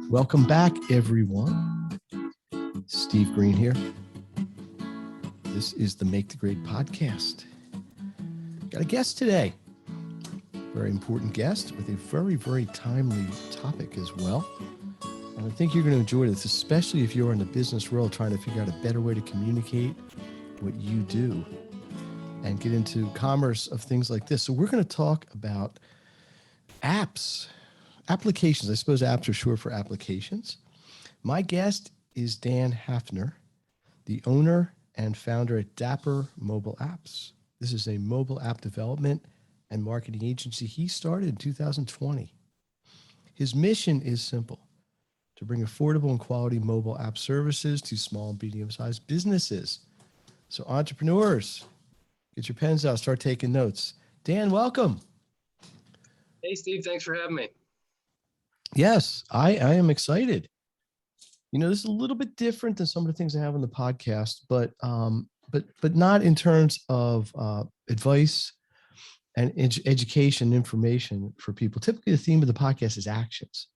Welcome back, everyone. Steve Green here. This is the Make the Grade podcast. Got a guest today. Very important guest with a very, very timely topic as well. And I think you're going to enjoy this, especially if you're in the business world trying to figure out a better way to communicate what you do and get into commerce of things like this. So we're going to talk about apps. Applications. I suppose apps are short for applications. My guest is Dan Hafner, the owner and founder at Dapper Mobile Apps. This is a mobile app development and marketing agency he started in 2020. His mission is simple: to bring affordable and quality mobile app services to small and medium-sized businesses. So entrepreneurs, get your pens out, start taking notes. Dan, welcome. Hey, Steve, thanks for having me. Yes, I am excited. You know, this is a little bit different than some of the things I have on the podcast, but not in terms of advice and education information for people. Typically, the theme of the podcast is actions,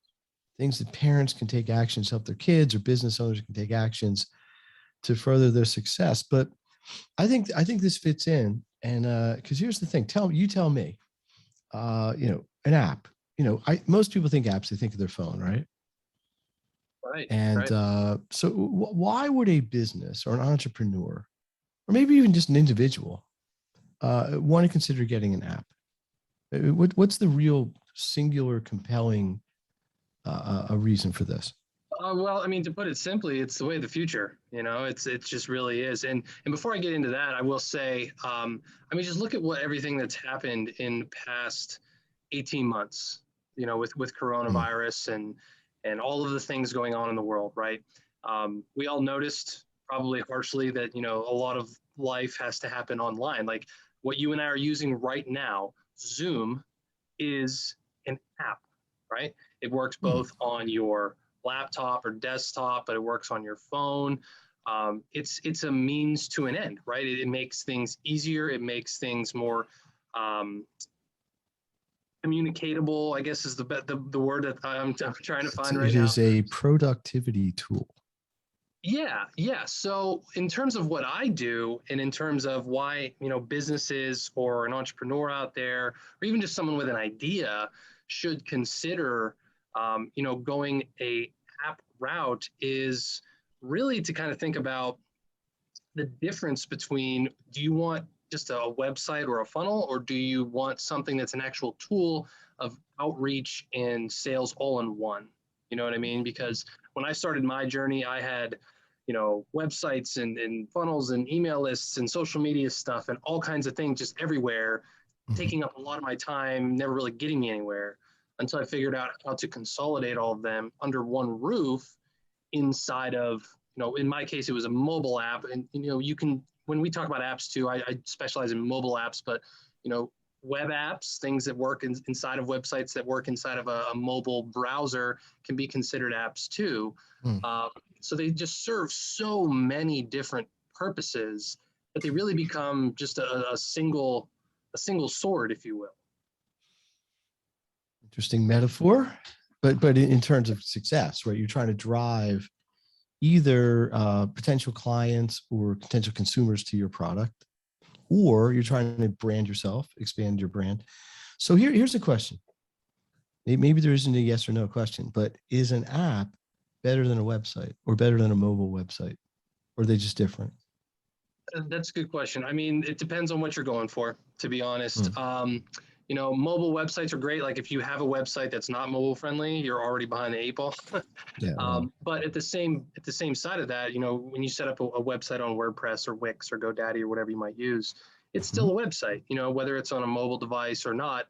things that parents can take actions to help their kids, or business owners can take actions to further their success. But I think this fits in, and because here's the thing: tell me, an app. Most people think apps, they think of their phone, right? Right. And right. So why would a business or an entrepreneur, or maybe even just an individual, want to consider getting an app? What's the real singular compelling a reason for this? Well, I mean, to put it simply, it's the way of the future. It just really is. And before I get into that, I will say, just look at everything that's happened in the past 18 months. With coronavirus and all of the things going on in the world, right? We all noticed, probably harshly, that a lot of life has to happen online. Like what you and I are using right now, Zoom, is an app, right? It works both on your laptop or desktop, but it works on your phone. It's a means to an end, right? It makes things easier. It makes things more communicatable, I guess, is the word that I'm trying to find right now. It is a productivity tool. Yeah. So in terms of what I do, and in terms of why, businesses or an entrepreneur out there, or even just someone with an idea should consider, going a app route, is really to kind of think about the difference between, do you want just a website or a funnel, or do you want something that's an actual tool of outreach and sales all in one? You know what I mean? Because when I started my journey, I had, websites and funnels and email lists and social media stuff and all kinds of things just everywhere, taking up a lot of my time, never really getting me anywhere, until I figured out how to consolidate all of them under one roof inside of, in my case, it was a mobile app. And, you can, when we talk about apps too, I specialize in mobile apps, but, web apps, things that work inside of websites that work inside of a mobile browser, can be considered apps too. So they just serve so many different purposes that they really become just a single sword, if you will. Interesting metaphor, but in terms of success, right? You're trying to drive either potential clients or potential consumers to your product, or you're trying to brand yourself, expand your brand. So here's a question. Maybe there isn't a yes or no question, but is an app better than a website, or better than a mobile website? Or are they just different? That's a good question. I mean, it depends on what you're going for, to be honest. Mobile websites are great. Like if you have a website that's not mobile friendly, you're already behind the eight ball. Yeah. But at the same side of that, when you set up a website on WordPress or Wix or GoDaddy or whatever you might use, it's still a website. Whether it's on a mobile device or not,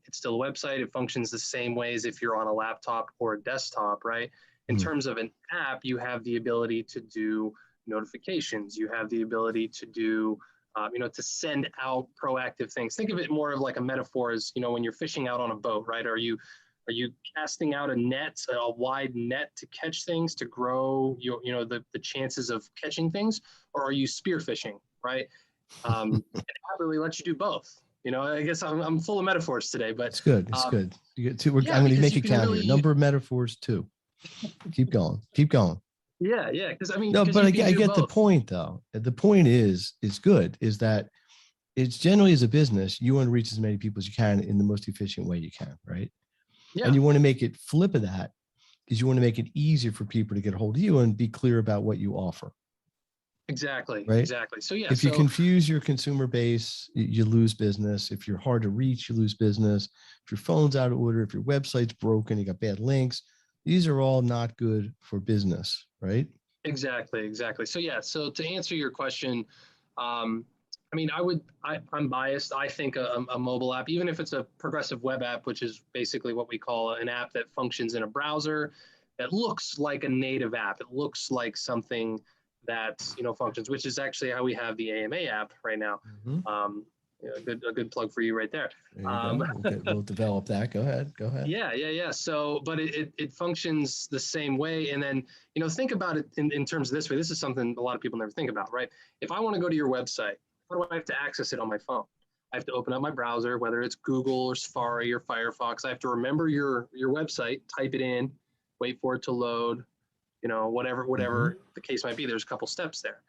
it's still a website. It functions the same way as if you're on a laptop or a desktop, right? In terms of an app, you have the ability to do notifications. You have the ability to do, to send out proactive things. Think of it more of like a metaphor as, when you're fishing out on a boat, right? Are you casting out a net, a wide net to catch things, to grow your, the chances of catching things, or are you spearfishing, right? It really lets you do both. I guess I'm full of metaphors today, but it's good. It's good. You get two. I'm going to make it count here. Number of metaphors, 2. Keep going. Keep going. Yeah. Because no, but I get the point though. The point is good. Is that it's generally as a business, you want to reach as many people as you can in the most efficient way you can, right? Yeah. And you want to make it flip of that is you want to make it easier for people to get a hold of you and be clear about what you offer. Exactly. Right. Exactly. So yeah. If you confuse your consumer base, you lose business. If you're hard to reach, you lose business. If your phone's out of order, if your website's broken, you got bad links. These are all not good for business, right? Exactly. So yeah. So to answer your question, I'm biased. I think a mobile app, even if it's a progressive web app, which is basically what we call an app that functions in a browser, that looks like a native app. It looks like something that functions, which is actually how we have the AMA app right now. Mm-hmm. A good plug for you right there. We'll develop that. Go ahead. Yeah. So, but it functions the same way. And then, think about it in terms of this way. This is something a lot of people never think about, right? If I want to go to your website, how do I have to access it on my phone? I have to open up my browser, whether it's Google or Safari or Firefox. I have to remember your website, type it in, wait for it to load, whatever mm-hmm. the case might be. There's a couple steps there.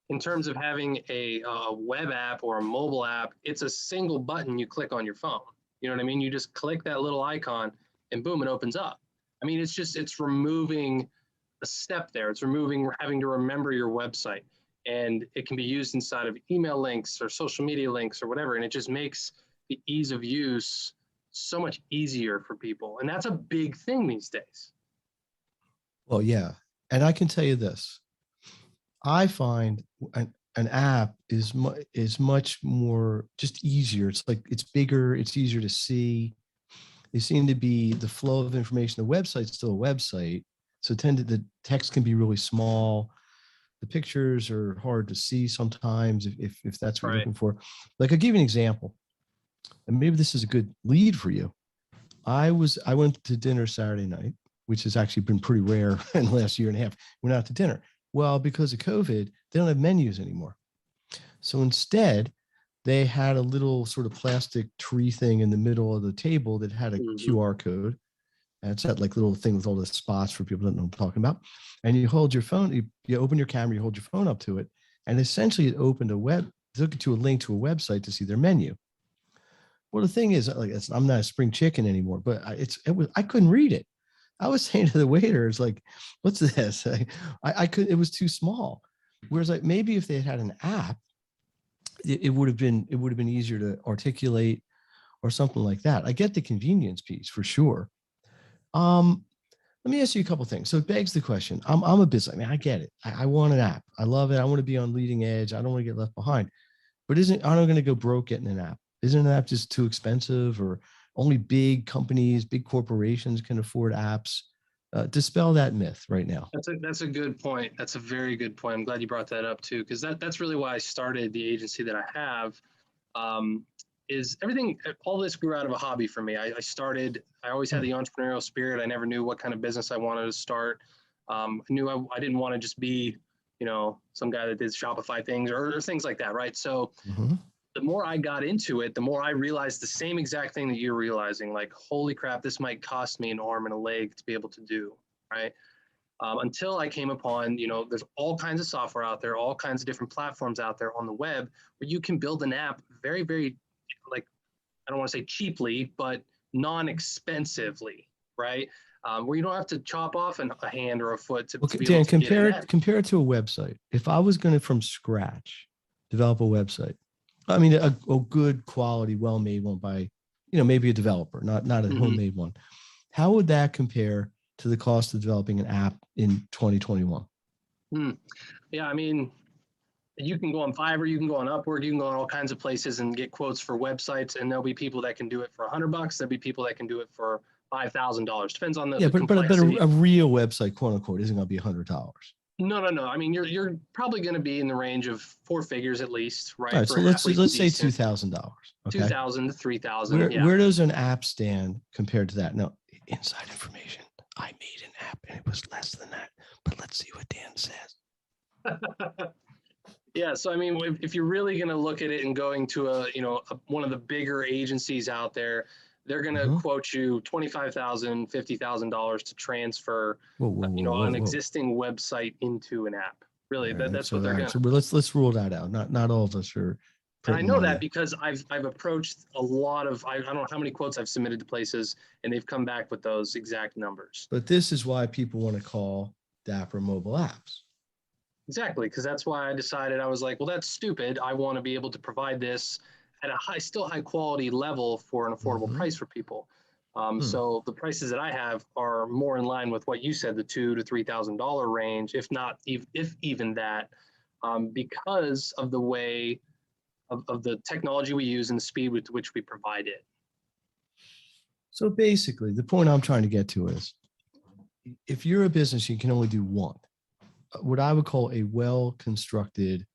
In terms of having a web app or a mobile app, it's a single button you click on your phone. You know what I mean? You just click that little icon and boom, it opens up. I mean, it's removing a step there. It's removing having to remember your website. And it can be used inside of email links or social media links or whatever. And it just makes the ease of use so much easier for people. And that's a big thing these days. Well, yeah. And I can tell you this. I find an app is much more just easier. It's like it's bigger, it's easier to see. They seem to be the flow of information. The website's still a website, so the text can be really small. The pictures are hard to see sometimes if that's what you're looking for. Like I'll give you an example, and maybe this is a good lead for you. I went to dinner Saturday night, which has actually been pretty rare in the last year and a half. Went out to dinner. Well, because of COVID, they don't have menus anymore. So instead, they had a little sort of plastic tree thing in the middle of the table that had a mm-hmm. QR code. And it's that like little thing with all the spots for people that don't know what I'm talking about. And you hold your phone, you open your camera, you hold your phone up to it. And essentially it opened took it to a link to a website to see their menu. Well, the thing is, like, I'm not a spring chicken anymore, but I couldn't read it. I was saying to the waiter, it's like, what's this? I couldn't, it was too small. Whereas like maybe if they had an app, it would have been easier to articulate or something like that. I get the convenience piece for sure. Let me ask you a couple of things. So it begs the question. I'm a business. I mean, I get it. I want an app. I love it. I want to be on leading edge. I don't want to get left behind. But aren't I going to go broke getting an app? Isn't an app just too expensive, or only big companies, big corporations can afford apps? Dispel that myth right now. That's a good point. That's a very good point. I'm glad you brought that up too, because that's really why I started the agency that I have. Is everything, all this grew out of a hobby for me. I always had the entrepreneurial spirit. I never knew what kind of business I wanted to start. I knew I didn't want to just be, some guy that did Shopify things or things like that, right? So mm-hmm. The more I got into it, the more I realized the same exact thing that you're realizing, like, holy crap, this might cost me an arm and a leg to be able to do, right? Until I came upon, there's all kinds of software out there, all kinds of different platforms out there on the web where you can build an app very, very, like, I don't want to say cheaply, but non-expensively, right? Where you don't have to chop off a hand or a foot to be Dan, able to compare it to a website. If I was going to, from scratch, develop a website, I mean, a good quality, well-made one by, maybe a developer, not a mm-hmm. homemade one. How would that compare to the cost of developing an app in 2021? Yeah, I mean, you can go on Fiverr, you can go on Upwork, you can go on all kinds of places and get quotes for websites, and there'll be people that can do it for $100. There'll be people that can do it for $5,000. Depends on the complexity. But a real website, quote unquote, isn't going to be $100. No. I mean, you're probably going to be in the range of 4 figures at least, right? All right, so let's say $2,000. Okay? $2,000 to $3,000. Where does an app stand compared to that? No, inside information. I made an app and it was less than that. But let's see what Dan says. Yeah, so I mean, if you're really going to look at it and going to one of the bigger agencies out there, they're going to Mhm. quote you $25,000, $50,000 to transfer, Whoa, whoa, whoa, whoa, an whoa. existing website into an app. Really, All right. that's So, what all they're right. going So to. let's rule that out. Not all of us are And I printing know that money. because I've approached a lot of I don't know how many quotes I've submitted to places, and they've come back with those exact numbers. But this is why people want to call Dapper Mobile Apps. Exactly, because that's why I decided I was like, well, that's stupid. I want to be able to provide this at a still high quality level for an affordable Mm-hmm. price for people. So the prices that I have are more in line with what you said, the $2,000 to $3,000 range, if not, if even that, because of the way of the technology we use and the speed with which we provide it. So basically, the point I'm trying to get to is if you're a business, you can only do one, what I would call a well-constructed,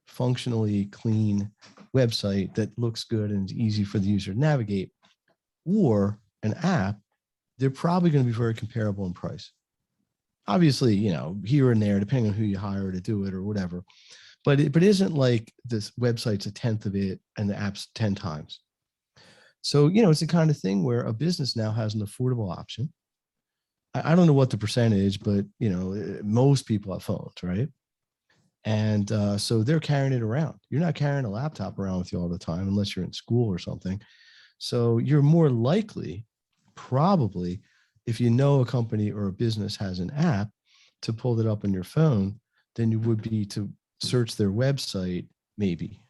functionally clean website that looks good and is easy for the user to navigate, or an app. They're probably going to be very comparable in price. Obviously, here and there, depending on who you hire to do it or whatever. But it isn't like this website's a tenth of it and the app's 10 times. So, it's the kind of thing where a business now has an affordable option. I don't know what the percentage, but most people have phones, right? And so they're carrying it around. You're not carrying a laptop around with you all the time unless you're in school or something. So you're more likely, probably, if you know a company or a business has an app, to pull it up on your phone than you would be to search their website, maybe.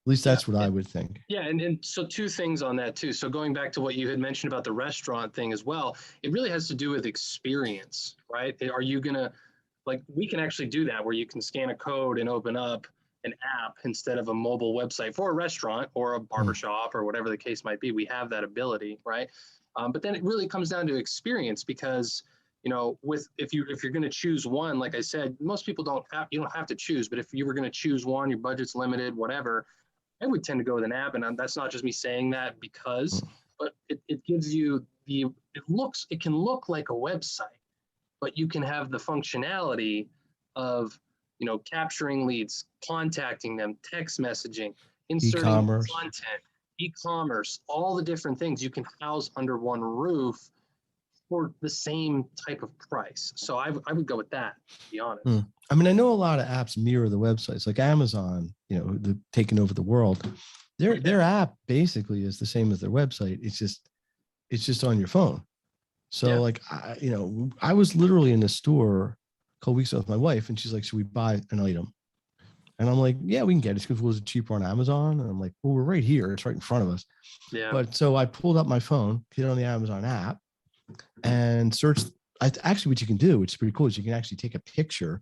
At least Yeah. that's what I would think. Yeah, and so two things on that too. So going back to what you had mentioned about the restaurant thing as well, it really has to do with experience, right? Are you gonna like we can actually do that where you can scan a code and open up an app instead of a mobile website for a restaurant or a barbershop or whatever the case might be. We have that ability, right? But then it really comes down to experience because with if you're going to choose one, like I said, most people you don't have to choose, but if you were going to choose one, your budget's limited, whatever, I would tend to go with an app, and that's not just me saying that because, but it gives you it can look like a website, but you can have the functionality of, capturing leads, contacting them, text messaging, inserting E-commerce. content, e-commerce, all the different things you can house under one roof for the same type of price. So I would go with that, to be honest. I mean, I know a lot of apps mirror the websites, like Amazon, the taking over the world. Their app basically is the same as their website. It's just on your phone. So Yeah. like I was literally in the store a couple weeks ago with my wife, and she's like, "Should we buy an item?" And I'm like, "Yeah, we can get it because it was cheaper on Amazon." And I'm like, "Well, we're right here; it's right in front of us." Yeah. But so I pulled up my phone, hit it on the Amazon app, and searched. Actually, what you can do, which is pretty cool, is you can actually take a picture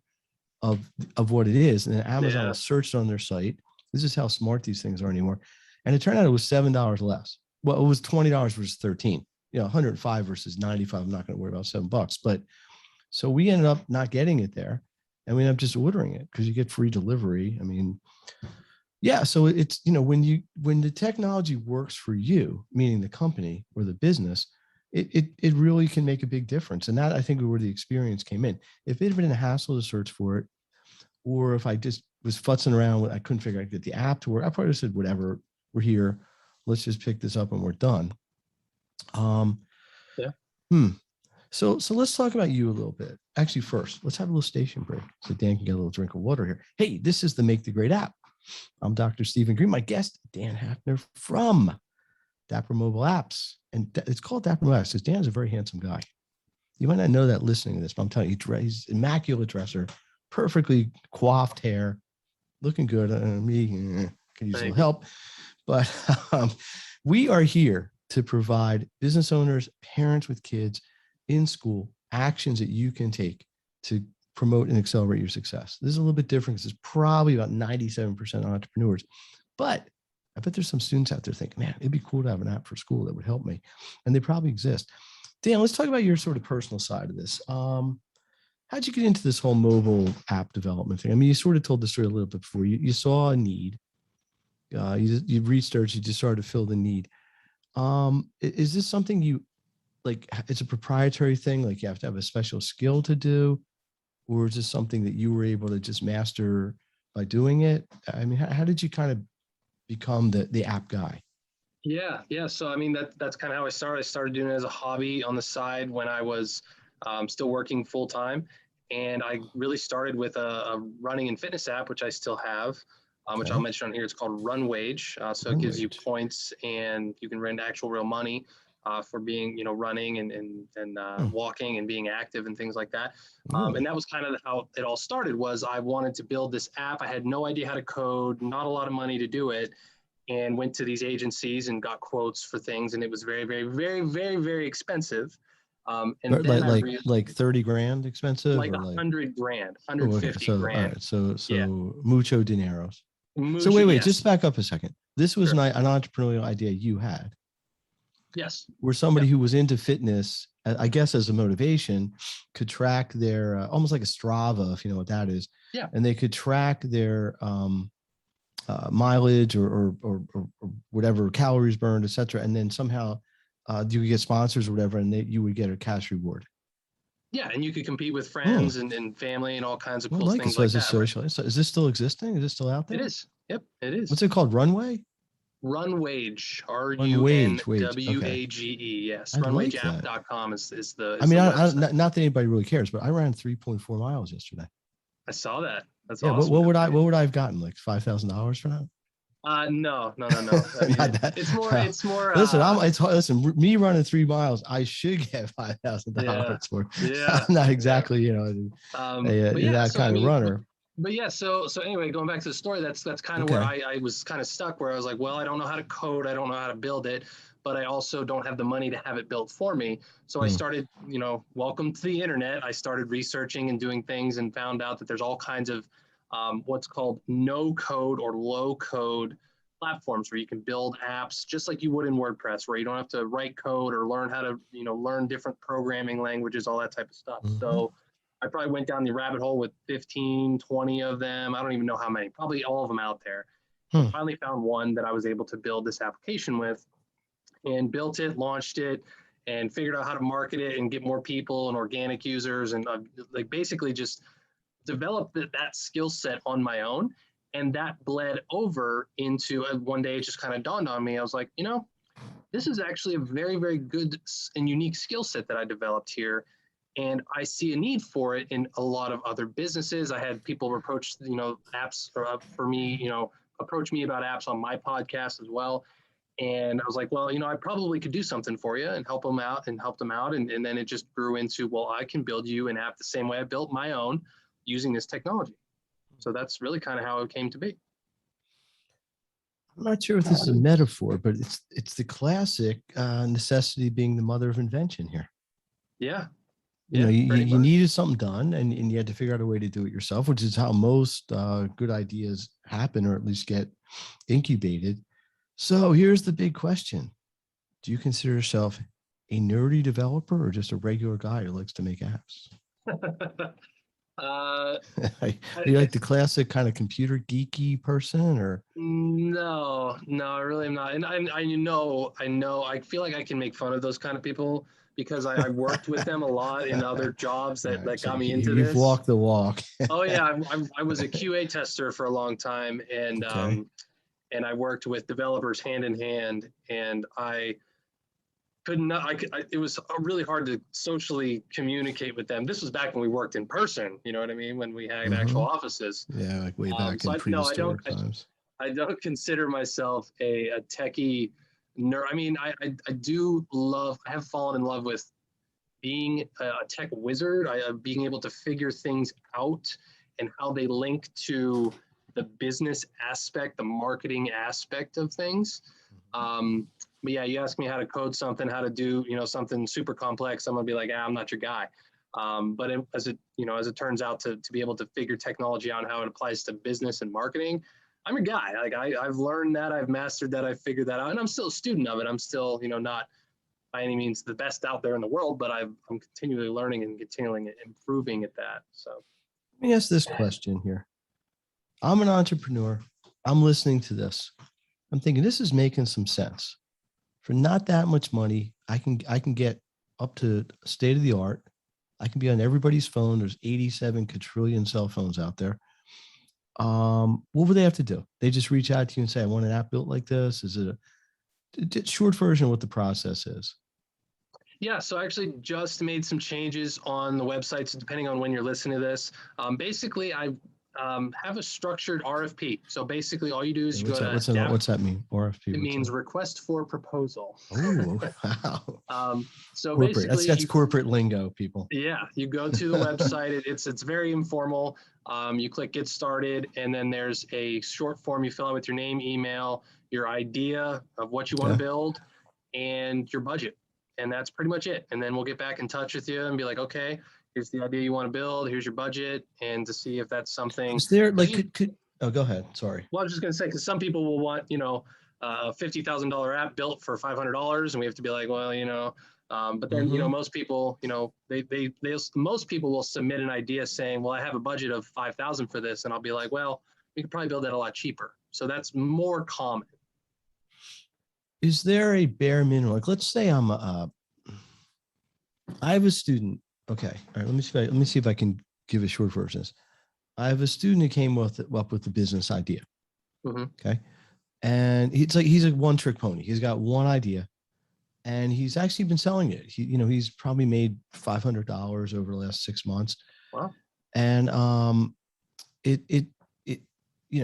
of what it is, and then Amazon will search it on their site. This is how smart these things are anymore. And it turned out it was $7 less. Well, it was $20 versus 13. 105 versus 95. I'm not going to worry about $7, but so we ended up not getting it there, and we ended up just ordering it because you get free delivery. I mean, yeah. So it's when the technology works for you, meaning the company or the business, it really can make a big difference. And that, I think, where the experience came in. If it had been a hassle to search for it, or if I just was futzing around, I couldn't figure out get the app to work, I probably said, whatever, we're here, let's just pick this up and we're done. Yeah. So let's talk about you a little bit. Actually, first, let's have a little station break so Dan can get a little drink of water here. Hey, this is the Make the Great app. I'm Dr. Stephen Green. My guest, Dan Hafner from Dapper Mobile Apps. And it's called Dapper Mobile Apps because Dan's a very handsome guy. You might not know that listening to this, but I'm telling you, he's immaculate dresser, perfectly coiffed hair, looking good. Me could use a little help. But we are here to provide business owners, parents with kids in school, actions that you can take to promote and accelerate your success. This is a little bit different because it's probably about 97% entrepreneurs. But I bet there's some students out there thinking, man, it'd be cool to have an app for school that would help me. And they probably exist. Dan, let's talk about your sort of personal side of this. How'd you get into this whole mobile app development thing? I mean, you sort of told the story a little bit before. You saw a need. You researched, you just started to fill the need. Is this something you like? It's a proprietary thing, like you have to have a special skill to do, or is this something that you were able to just master by doing it? I mean, how did you kind of become the app guy? Yeah. So I mean, that's kind of how I started. I started doing it as a hobby on the side when I was still working full time, and I really started with a running and fitness app, which I still have, which I'll Okay. mention on here. It's called Run Wage. So it Run gives you wage. points, and you can earn actual real money for being, running and Hmm. walking and being active and things like that. And Really? that was kind of how it all started. Was I wanted to build this app. I had no idea how to code, not a lot of money to do it, and went to these agencies and got quotes for things, and it was very, very, very, very, very expensive. And But then I like 30 grand expensive like or like, 100 grand, oh, okay. 150 So, all grand. right. So, Yeah, mucho dineros. So mucho. wait, Yes, just back up a second. This was sure. an entrepreneurial idea you had, Yes, where yep, somebody who was into fitness, I guess as a motivation, could track their almost like a Strava, if you know what that is, yeah. and they could track their mileage or whatever calories burned, etc. And then somehow you could get sponsors or whatever, and you would get a cash reward. Yeah, and you could compete with Hmm. friends and family and all kinds of I cool like it. things So like as a that, right? social, so is this still existing? Is this still out It there? is. Yep, it What's is. it called? Runway? Run Wage, R Run U N wage. W Okay. A G E. Yes, I like that. runwageapp.com I is mean, the website. not that anybody really cares, but I ran 3.4 miles yesterday. I saw that. That's Yeah. awesome. Good for you. What would I have gotten? Like $5,000 for that? No. I mean, Not that. it's more, Listen, listen. Me running 3 miles, I should get $5,000 yeah, for. yeah, I'm not yeah. exactly, But yeah, that so I kind of mean, runner. but yeah, so anyway, going back to the story, that's kind of where Okay. I was kind of stuck, where I was like, well, I don't know how to code, I don't know how to build it, but I also don't have the money to have it built for me. So I Hmm. started, welcome to the internet. I started researching and doing things, and found out that there's all kinds of what's called no code or low code platforms where you can build apps just like you would in WordPress, where you don't have to write code or learn how to, learn different programming languages, all that type of stuff. Mhm. So I probably went down the rabbit hole with 15, 20 of them. I don't even know how many, probably all of them out there. And Hmm. finally found one that I was able to build this application with, and built it, launched it, and figured out how to market it and get more people and organic users, and like basically just developed that skill set on my own. And that bled over into one day, it just kind of dawned on me. I was like, this is actually a very, very good and unique skill set that I developed here. And I see a need for it in a lot of other businesses. I had people approach, apps for me, approach me about apps on my podcast as well. And I was like, well, I probably could do something for you and help them out and help them out. And then it just grew into, well, I can build you an app the same way I built my own using this technology. So that's really kind of how it came to be. I'm not sure if this is a metaphor, but it's the classic necessity being the mother of invention here. Yeah. You know, Yeah. Pretty you much. needed something done, and you had to figure out a way to do it yourself, which is how most good ideas happen, or at least get incubated. So here's the big question: do you consider yourself a nerdy developer or just a regular guy who likes to make apps? uh, Are I, you I, like the classic kind of computer geeky person, or no, I really am not. And I know, I feel like I can make fun of those kind of people because I worked with them a lot in other jobs all that right? So got me into you've this. walked the walk. Oh yeah, I was a QA tester for a long time, Okay. and I worked with developers hand in hand, and I could not. it was really hard to socially communicate with them. This was back when we worked in person. You know what I mean? When we had actual Mm-hmm. offices. Yeah, like way back So in no, I don't. prehistoric times. I don't consider myself a techie nerd. I mean, I do love. I have fallen in love with being a tech wizard. Being able to figure things out and how they link to the business aspect, the marketing aspect of things. But yeah, you ask me how to code something, how to do something super complex, I'm gonna be like, I'm not your guy. But as it turns out, to be able to figure technology out and how it applies to business and marketing, I'm your guy. Like I've learned that, I've mastered that, I've figured that out, and I'm still a student of it. I'm still not by any means the best out there in the world, but I'm continually learning and continually improving at that. So Let me ask this question here. I'm an entrepreneur. I'm listening to this. I'm thinking this is making some sense. For not that much money, I can get up to state of the art. I can be on everybody's phone. There's 87 quadrillion cell phones out there. What would they have to do? They just reach out to you and say, I want an app built like this. Is it a short version of what the process is? Yeah, so I actually just made some changes on the website. So depending on when you're listening to this, basically I have a structured RFP. So basically all you do is you go to What's that mean? RFP? it means request for proposal. Oh, wow. So Corporate. basically, That's corporate lingo, people. yeah, you go to the website. It's very informal. You click get started, and then there's a short form you fill out with your name, email, your idea of what you want to build, and your budget. And that's pretty much it. And then we'll get back in touch with you and be like, okay, here's the idea you want to build. Here's your budget, and to see if that's something. Is there like oh, go ahead. Sorry. Well, I was just going to say, because some people will want, a $50,000 app built for $500, and we have to be like, well, but then, most people, most people will submit an idea saying, well, I have a budget of 5,000 for this. And I'll be like, well, we could probably build that a lot cheaper. So that's more common. Is there a bare minimum? Like, let's say I have a student. Okay. All right. Let me see if I can give a short version of this. I have a student who came up with the business idea. Okay. And he's a one trick pony. He's got one idea and he's actually been selling it. He's probably made $500 over the last 6 months. Wow. And,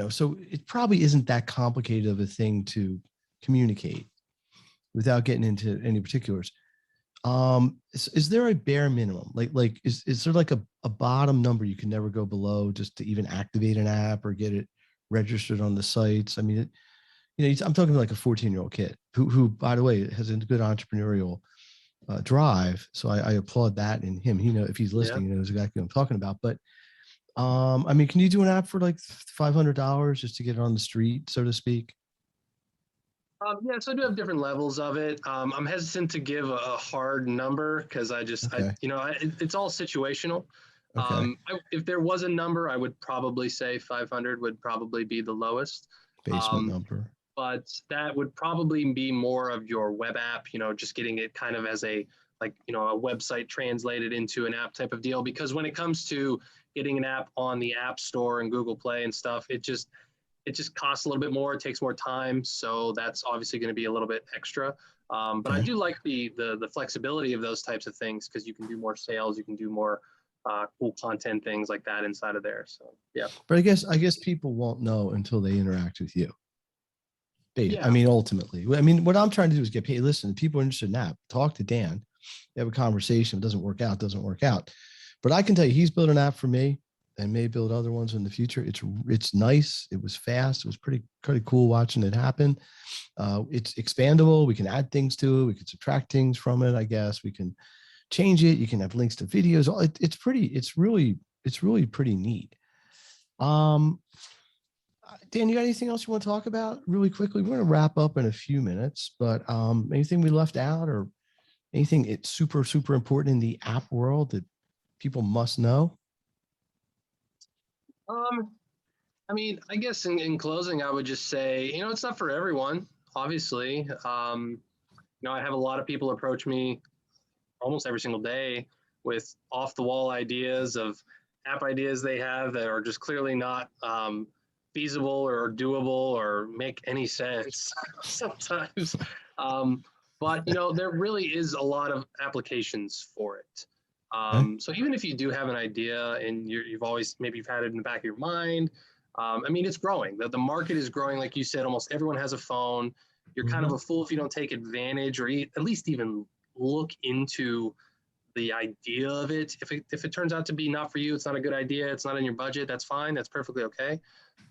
so it probably isn't that complicated of a thing to communicate without getting into any particulars. Is there a bare minimum? Like is there like a bottom number you can never go below just to even activate an app or get it registered on the sites? I mean, I'm talking like a 14-year-old kid who, by the way, has a good entrepreneurial drive. So I applaud that in him. If he's listening, he knows exactly what I'm talking about. But I mean, can you do an app for like $500 just to get it on the street, so to speak? Yeah, so I do have different levels of it. I'm hesitant to give a hard number because it's all situational. Okay. If there was a number, I would probably say 500 would probably be the lowest. Basement number. But that would probably be more of your web app, just getting it kind of as a website translated into an app type of deal. Because when it comes to getting an app on the App Store and Google Play and stuff, it just costs a little bit more. It takes more time. So that's obviously going to be a little bit extra. But I do like the flexibility of those types of things because you can do more sales, you can do more cool content, things like that inside of there. So, yeah. But I guess people won't know until they interact with you. Yeah. I mean, ultimately, what I'm trying to do is get paid. Listen, people are interested in that. Talk to Dan. They have a conversation. If it doesn't work out. But I can tell you, he's built an app for me and may build other ones in the future. It's nice. It was fast. It was pretty cool watching it happen. It's expandable. We can add things to it. We can subtract things from it. I guess we can change it. You can have links to videos. It's really pretty neat. Dan, you got anything else you want to talk about really quickly? We're going to wrap up in a few minutes, but anything we left out or anything it's super, super important in the app world that people must know? I mean, I guess in closing, I would just say, it's not for everyone, obviously. I have a lot of people approach me almost every single day with off the wall ideas of app ideas they have that are just clearly not feasible or doable or make any sense sometimes. But there really is a lot of applications for it. So even if you do have an idea and you've had it in the back of your mind, it's growing. The market is growing. Like you said, almost everyone has a phone. You're kind of a fool if you don't take advantage or at least even look into the idea of it. If it turns out to be not for you, it's not a good idea, it's not in your budget, that's fine. That's perfectly okay.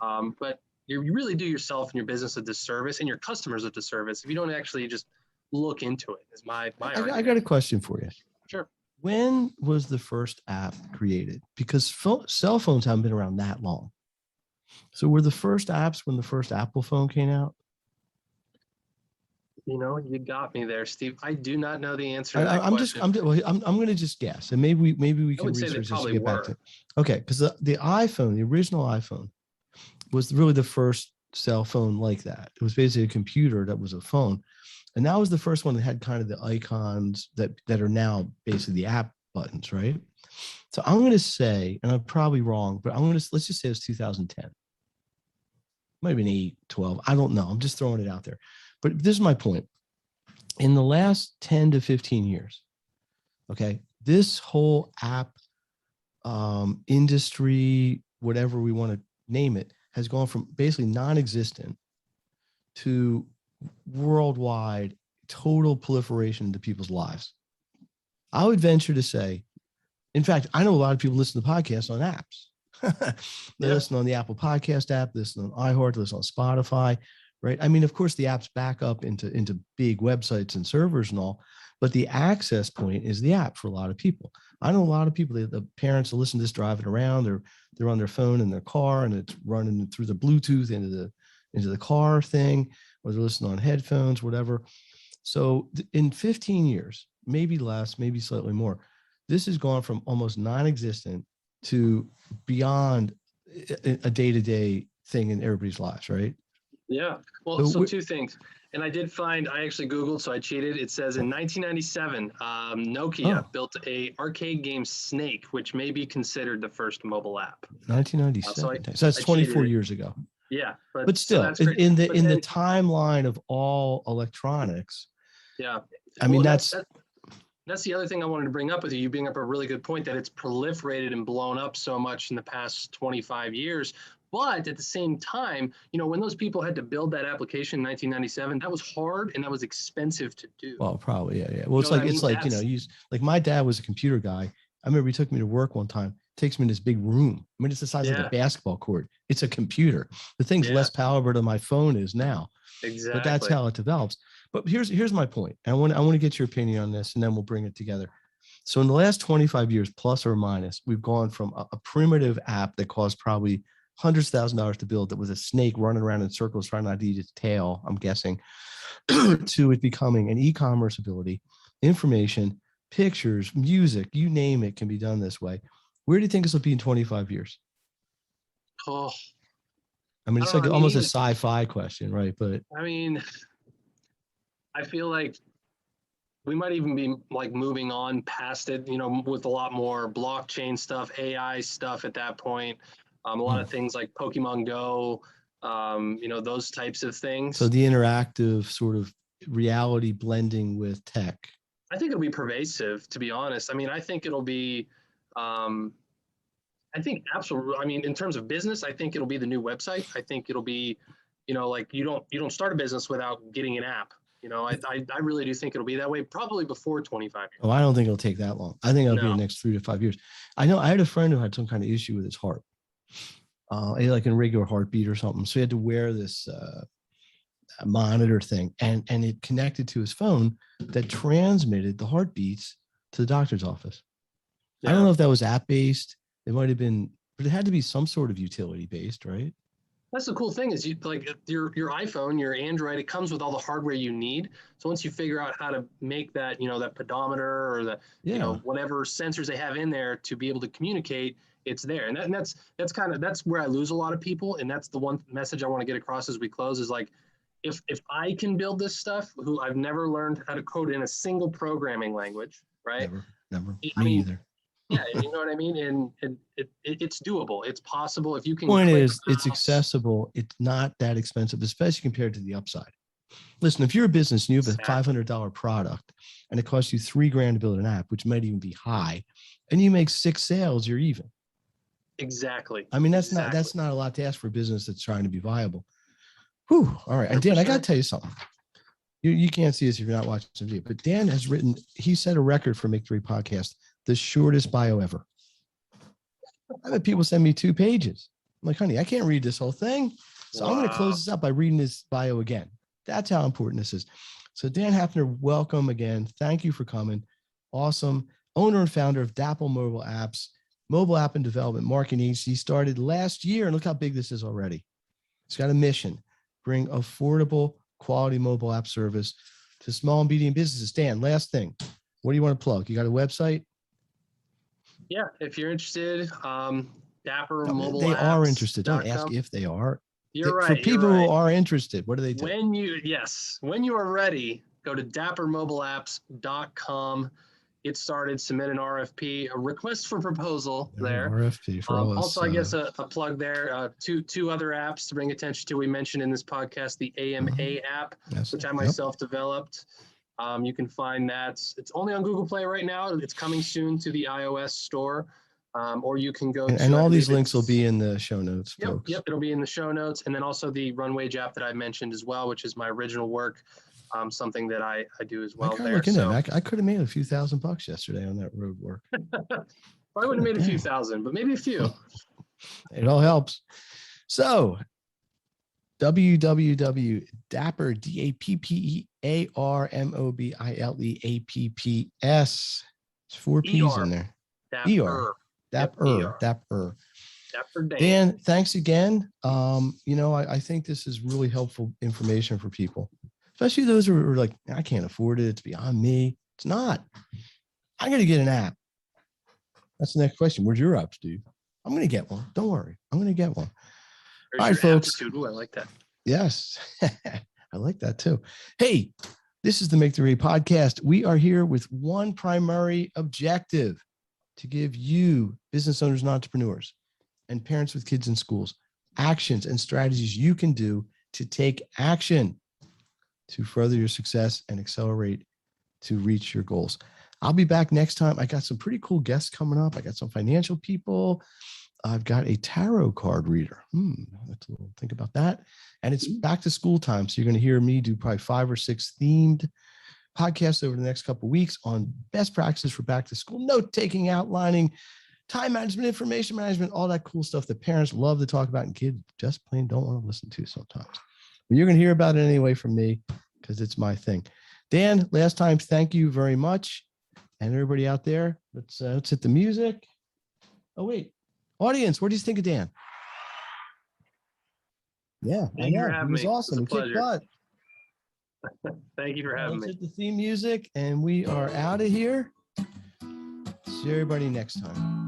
But you really do yourself and your business a disservice and your customers a disservice if you don't actually just look into it. Is my argument. I got a question for you. Sure. When was the first app created? Because cell phones haven't been around that long. So were the first apps when the first Apple phone came out? You got me there, Steve. I do not know the answer to that question. I'm going to just guess, and maybe we can research this and get back to it. Okay, because the iPhone, the original iPhone, was really the first cell phone like that. It was basically a computer that was a phone, and that was the first one that had kind of the icons that are now basically the app buttons, right? So I'm going to say, and I'm probably wrong, but let's just say it's 2010. Might have been 8, 12. I don't know. I'm just throwing it out there. But this is my point. In the last 10 to 15 years, okay, this whole app industry, whatever we want to name it, has gone from basically non-existent to worldwide total proliferation into people's lives. I would venture to say, in fact, I know a lot of people listen to podcasts on apps. They listen on the Apple Podcast app, listen on iHeart, listen on Spotify, right? I mean, of course, the apps back up into big websites and servers and all, but the access point is the app for a lot of people. I know a lot of people, the parents that listen to this driving around, they're on their phone in their car and it's running through the Bluetooth into the car thing, or they're listening on headphones, whatever. So in 15 years, maybe less, maybe slightly more, this has gone from almost non-existent to beyond a day-to-day thing in everybody's lives, right? Yeah. Well, so two things. And I did find, I actually Googled, so I cheated. It says in 1997, Nokia built a arcade game Snake, which may be considered the first mobile app. 1997. So that's 24 years ago. Yeah. But still, so in the timeline of all electronics. Yeah. I mean, that's the other thing I wanted to bring up with you. You bring up a really good point that it's proliferated and blown up so much in the past 25 years. But at the same time, when those people had to build that application in 1997, that was hard and that was expensive to do. Well, probably, yeah. Well, like my dad was a computer guy. I remember he took me to work one time, takes me in this big room. I mean, it's the size of a basketball court. It's a computer. The thing's less powerful than my phone is now. Exactly. But that's how it develops. But here's my point. I want to get your opinion on this, and then we'll bring it together. So in the last 25 years, plus or minus, we've gone from a primitive app that cost probably hundreds of $1,000s to build, that was a snake running around in circles trying not to eat its tail, I'm guessing, to it becoming an e-commerce ability, information, pictures, music, you name it, can be done this way. Where do you think this will be in 25 years? Oh, I mean, it's almost a sci-fi question, right? But I mean, I feel like we might even be like moving on past it, with a lot more blockchain stuff, AI stuff at that point. A lot of things like Pokemon Go, those types of things. So the interactive sort of reality blending with tech. I think it'll be pervasive, to be honest. I mean, I think it'll be, absolutely. I mean, in terms of business, I think it'll be the new website. I think it'll be, like you don't start a business without getting an app. I really do think it'll be that way, probably before 25 years. Oh, I don't think it'll take that long. I think it'll be the next 3 to 5 years. I know I had a friend who had some kind of issue with his heart. Like an irregular heartbeat or something. So he had to wear this monitor thing, and it connected to his phone that transmitted the heartbeats to the doctor's office. Yeah. I don't know if that was app-based. It might have been, but it had to be some sort of utility-based, right? That's the cool thing is your iPhone, your Android, it comes with all the hardware you need. So once you figure out how to make that, that pedometer or the, whatever sensors they have in there to be able to communicate, it's there. And that's where I lose a lot of people. And that's the one message I want to get across as we close is like, if I can build this stuff, who I've never learned how to code in a single programming language, right? Never. Me either. Yeah, you know what I mean? And it's doable. It's possible if you can. Point is, it's accessible. It's not that expensive, especially compared to the upside. Listen, if you're a business and you have a $500 product and it costs you $3,000 to build an app, which might even be high, and you make 6 sales, you're even. Exactly. I mean, that's not a lot to ask for a business that's trying to be viable. Whew. All right. And Dan, I got to tell you something. You can't see this if you're not watching the video, but Dan has he set a record for Make 3 Podcast, the shortest bio ever. I've had people send me 2 pages. I'm like, honey, I can't read this whole thing. So I'm going to close this up by reading this bio again. That's how important this is. So Dan Hafner, welcome again. Thank you for coming. Awesome. Owner and founder of Dapper Mobile Apps, mobile app and development marketing agency, started last year. And look how big this is already. It's got a mission: bring affordable, quality mobile app service to small and medium businesses. Dan, last thing. What do you want to plug? You got a website? Yeah, if you're interested, Dapper Mobile Apps. They are interested. Don't ask if they are. You're right. For people who are interested, what do they do? When you are ready, go to dappermobileapps.com. get started, submit an RFP, a request for proposal there. RFP for all also, us, I guess a plug there, two other apps to bring attention to. We mentioned in this podcast, the AMA app, which I myself developed. You can find that. It's only on Google Play right now. It's coming soon to the iOS store. Or you can go and all these links will be in the show notes, folks. Yep, it'll be in the show notes. And then also the Runwage app that I mentioned as well, which is my original work, something that I do as well there. I could have made a few $1,000 yesterday on that road work. Probably would have made a few thousand, but maybe a few. It all helps. So www.dapper, DAPPEARMOBILEAPPS. It's 4 P's in there. Dapper. Dapper. Dan, thanks again. I think this is really helpful information for people, especially those who are like, I can't afford it. It's beyond me. It's not. I'm going to get an app. That's the next question. Where's your app, Steve? I'm going to get one. Don't worry. I'm going to get one. All right, folks. Ooh, I like that. Yes. I like that too. Hey, this is the Make the Grade podcast. We are here with one primary objective: to give you, business owners and entrepreneurs and parents with kids in schools, actions and strategies you can do to take action to further your success and accelerate to reach your goals. I'll be back next time. I got some pretty cool guests coming up. I got some financial people. I've got a tarot card reader. Let's think about that. And it's back to school time. So you're going to hear me do probably 5 or 6 themed podcasts over the next couple of weeks on best practices for back to school, note taking, outlining, time management, information management, all that cool stuff that parents love to talk about and kids just plain don't want to listen to sometimes. But you're going to hear about it anyway from me because it's my thing. Dan, last time, thank you very much. And everybody out there, let's hit the music. Oh, wait. Audience, what do you think of Dan? Yeah, Thank you for having me. He was awesome. He kicked butt. Thank you for having me. Let's hit the theme music, and we are out of here. See everybody next time.